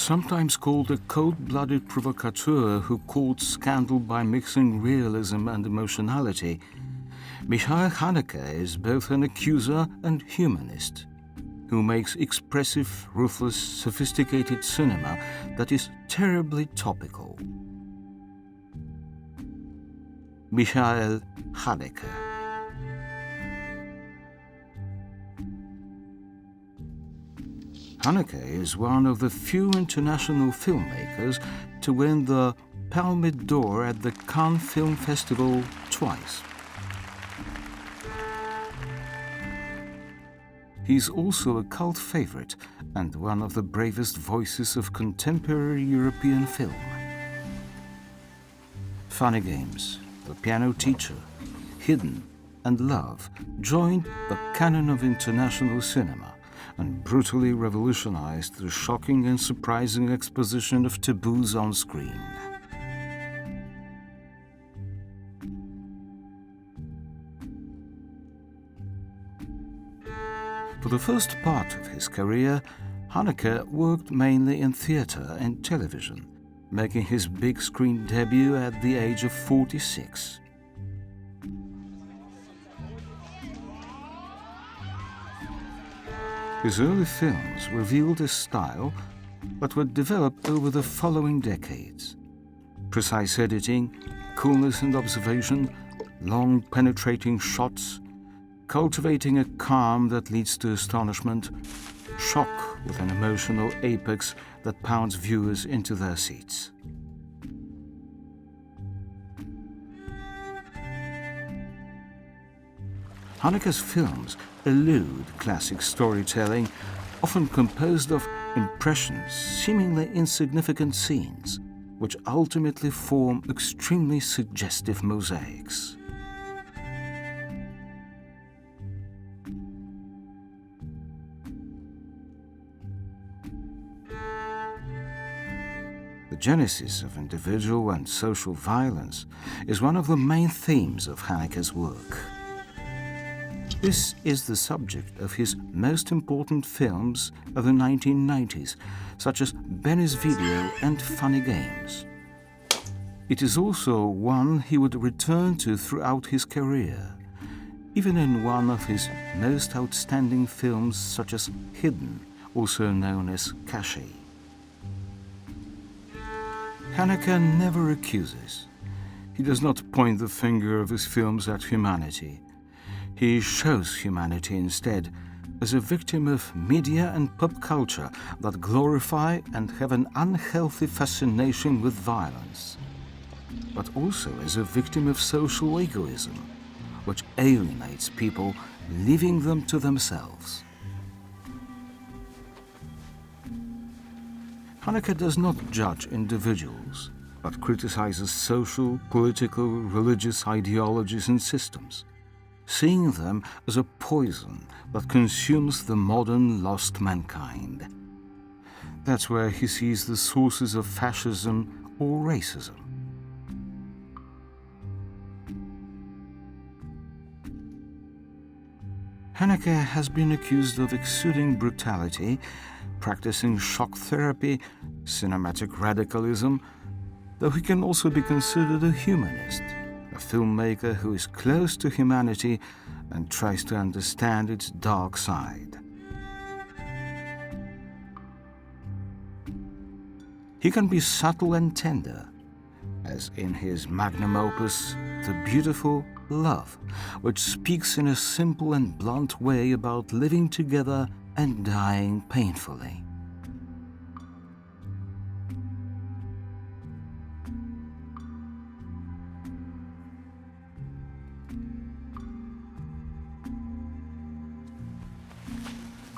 Sometimes called a cold-blooded provocateur who courts scandal by mixing realism and emotionality, Michael Haneke is both an accuser and humanist, who makes expressive, ruthless, sophisticated cinema that is terribly topical. Michael Haneke. Haneke is one of the few international filmmakers to win the Palme d'Or at the Cannes Film Festival twice. He's also a cult favorite and one of the bravest voices of contemporary European film. Funny Games, The Piano Teacher, Hidden, and Love joined the canon of international cinema and brutally revolutionized the shocking and surprising exposition of taboos on screen. For the first part of his career, Haneke worked mainly in theatre and television, making his big screen debut at the age of 46. His early films revealed a style that would develop over the following decades. Precise editing, coolness and observation, long penetrating shots, cultivating a calm that leads to astonishment, shock with an emotional apex that pounds viewers into their seats. Haneke's films elude classic storytelling, often composed of impressions, seemingly insignificant scenes, which ultimately form extremely suggestive mosaics. The genesis of individual and social violence is one of the main themes of Haneke's work. This is the subject of his most important films of the 1990s, such as Benny's Video and Funny Games. It is also one he would return to throughout his career, even in one of his most outstanding films such as Hidden, also known as Kastéy. Haneke never accuses. He does not point the finger of his films at humanity. He shows humanity instead as a victim of media and pop culture that glorify and have an unhealthy fascination with violence, but also as a victim of social egoism, which alienates people, leaving them to themselves. Haneke does not judge individuals, but criticizes social, political, religious ideologies and systems, seeing them as a poison that consumes the modern lost mankind. That's where he sees the sources of fascism or racism. Haneke has been accused of exuding brutality, practicing shock therapy, cinematic radicalism, though he can also be considered a humanist, a filmmaker who is close to humanity and tries to understand its dark side. He can be subtle and tender, as in his magnum opus, The Beautiful Love, which speaks in a simple and blunt way about living together and dying painfully.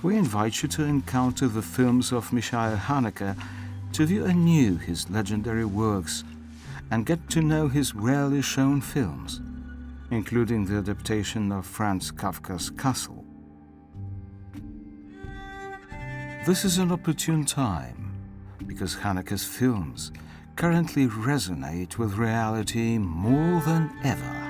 We invite you to encounter the films of Michael Haneke, to view anew his legendary works, and get to know his rarely shown films, including the adaptation of Franz Kafka's Castle. This is an opportune time, because Haneke's films currently resonate with reality more than ever.